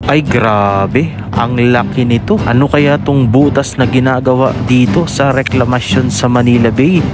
Ay grabe, ang laki nito. Ano kaya tong butas na ginagawa dito sa reklamasyon sa Manila Bay?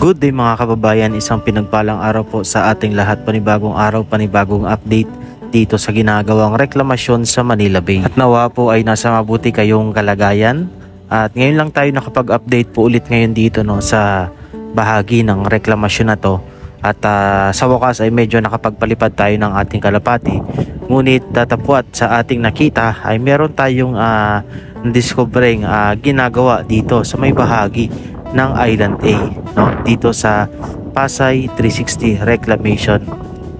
Good day mga kababayan, isang pinagpalang araw po sa ating lahat. Panibagong araw, panibagong update dito sa ginagawang reklamasyon sa Manila Bay. At nawa po ay nasa mabuti kayong kalagayan. At ngayon lang tayo nakapag-update po ulit ngayon dito sa bahagi ng reklamasyon na to. At sa wakas ay medyo nakapagpalipad tayo ng ating kalapati. Ngunit datapwat sa ating nakita ay meron tayong discovering ginagawa dito sa may bahagi ng Island A, dito sa Pasay 360 Reclamation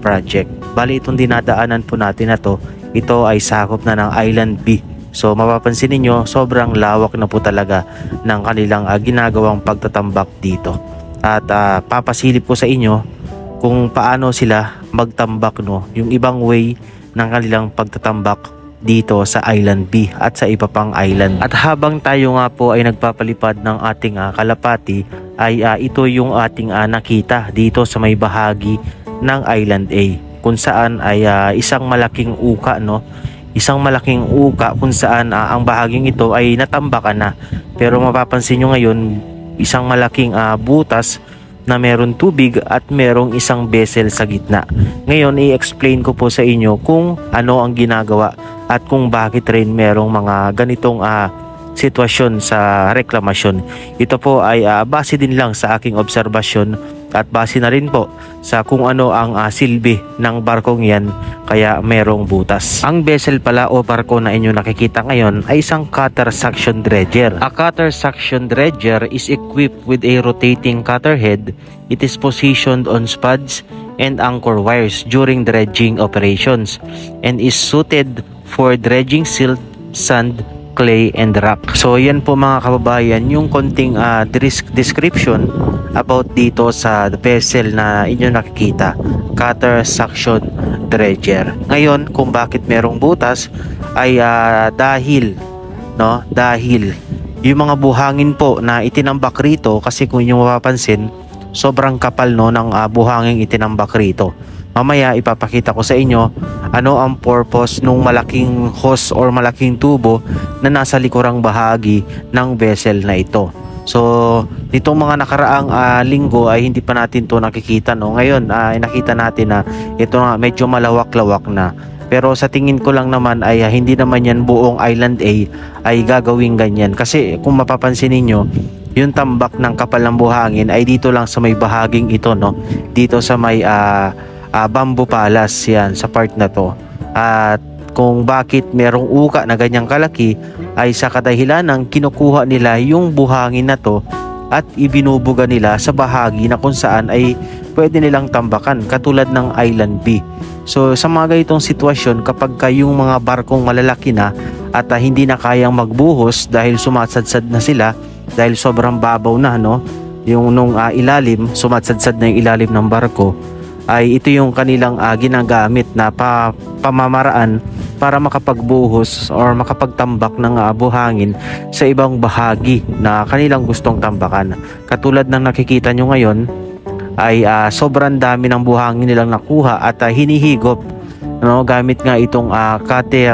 Project. Bali itong dinadaanan po natin na to, ito ay sakop na ng Island B. So mapapansin niyo sobrang lawak na po talaga ng kanilang ginagawang pagtatambak dito. At papasilip ko sa inyo kung paano sila magtambak, yung ibang way ng kanilang pagtatambak dito sa Island B at sa iba pang island. At habang tayo nga po ay nagpapalipad ng ating kalapati ay ito yung ating nakita dito sa may bahagi ng Island A, kung saan ay isang malaking uka, isang malaking uka kung saan ang bahaging ito ay natambakan na. Pero mapapansin nyo ngayon isang malaking butas na meron tubig at merong isang vessel sa gitna. Ngayon i-explain ko po sa inyo kung ano ang ginagawa at kung bakit rin merong mga ganitong sitwasyon sa reklamasyon. Ito po ay base din lang sa aking obserbasyon at base na rin po sa kung ano ang silbi ng barkong yan kaya merong butas. Ang vessel pala o barko na inyo nakikita ngayon ay isang cutter suction dredger. A cutter suction dredger is equipped with a rotating cutter head. It is positioned on spuds and anchor wires during dredging operations and is suited for dredging silt, sand, clay, and rock. So yan po mga kababayan yung konting description about dito sa vessel na inyo nakikita, cutter suction dredger. Ngayon kung bakit merong butas ay dahil yung mga buhangin po na itinambak rito, kasi kung inyo mapapansin sobrang kapal ng buhangin itinambak rito. Mamaya ipapakita ko sa inyo ano ang purpose nung malaking hose or malaking tubo na nasa likurang bahagi ng vessel na ito. So nitong mga nakaraang linggo ay hindi pa natin to nakikita, Ngayon nakita natin na ito nga medyo malawak-lawak na. Pero sa tingin ko lang naman ay hindi naman yan buong Island A ay gagawing ganyan. Kasi kung mapapansin niyo yung tambak ng kapal ng buhangin ay dito lang sa may bahaging ito, dito sa may Bamboo Palace, yan sa part na to. At kung bakit merong uka na ganyang kalaki ay sa kadahilan ng kinukuha nila yung buhangin na to at ibinubuga nila sa bahagi na kung saan ay pwede nilang tambakan, katulad ng Island B. So sa mga ganitong sitwasyon, kapag yung mga barkong malalaki na at hindi na kayang magbuhos dahil sumasadsad na sila, dahil sobrang babaw na, yung nung ilalim, sumatsadsad na yung ilalim ng barko, ay ito yung kanilang ginagamit na pamamaraan para makapagbuhos or makapagtambak ng buhangin sa ibang bahagi na kanilang gustong tambakan. Katulad ng nakikita nyo ngayon ay sobrang dami ng buhangin nilang nakuha at hinihigop, gamit nga itong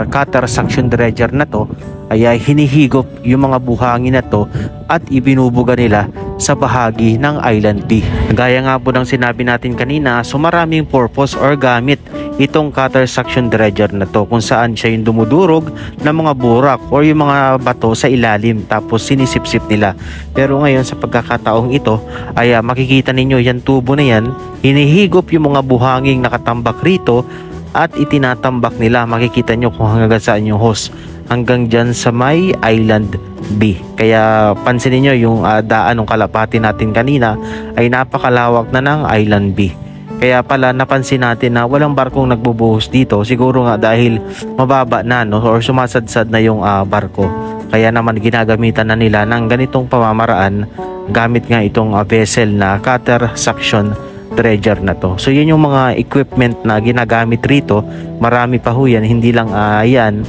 cutter suction dredger na to ay hinihigop yung mga buhangin na to at ibinubuga nila sa bahagi ng Island B. Gaya nga po ng sinabi natin kanina, so maraming purpose or gamit itong cutter suction dredger na to, kung saan siya yung dumudurog ng mga burak or yung mga bato sa ilalim tapos sinisipsip nila. Pero ngayon sa pagkakataong ito ay makikita ninyo yan tubo na yan, hinihigop yung mga buhanging nakatambak rito at itinatambak nila. Makikita nyo kung hanggang saan yung hose, hanggang dyan sa may Island B. Kaya pansinin nyo yung daan ng kalapati natin kanina ay napakalawak na ng Island B. Kaya pala napansin natin na walang barkong nagbubuhos dito, siguro nga dahil mababa na or sumasadsad na yung barko. Kaya naman ginagamitan na nila ng ganitong pamamaraan gamit nga itong vessel na cutter suction dredger na to. So yun yung mga equipment na ginagamit rito. Marami pa ho yan, hindi lang yan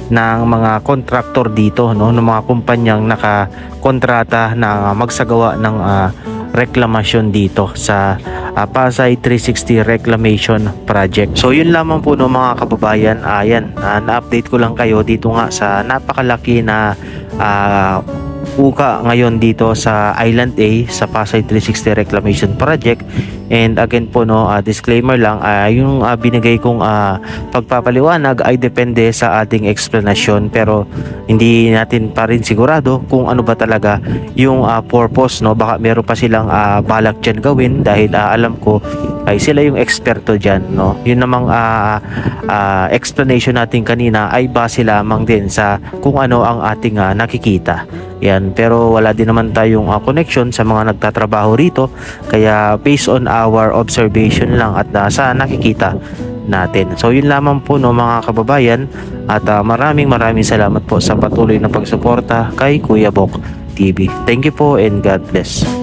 ng mga contractor dito, no, ng mga kumpanyang nakakontrata na magsagawa ng reklamasyon dito sa Pasay 360 Reclamation Project. So yun lamang po, no, mga kababayan. Ayan, na-update ko lang kayo dito nga sa napakalaki na uka ngayon dito sa Island A sa Pasay 360 Reclamation Project. And again po, no, disclaimer lang, yung binigay kong pagpapaliwanag ay depende sa ating explanation, pero hindi natin pa rin sigurado kung ano ba talaga yung purpose, no. Baka meron pa silang balak dyan gawin, dahil alam ko ay sila yung eksperto dyan, no. Yun namang explanation natin kanina ay base lamang din sa kung ano ang ating nakikita. Yan, pero wala din naman tayong connection sa mga nagtatrabaho rito, kaya based on our observation lang at sa nakikita natin. So yun lamang po, no, mga kababayan, at maraming salamat po sa patuloy na pagsuporta kay Kuya Bok TV. Thank you po and God bless.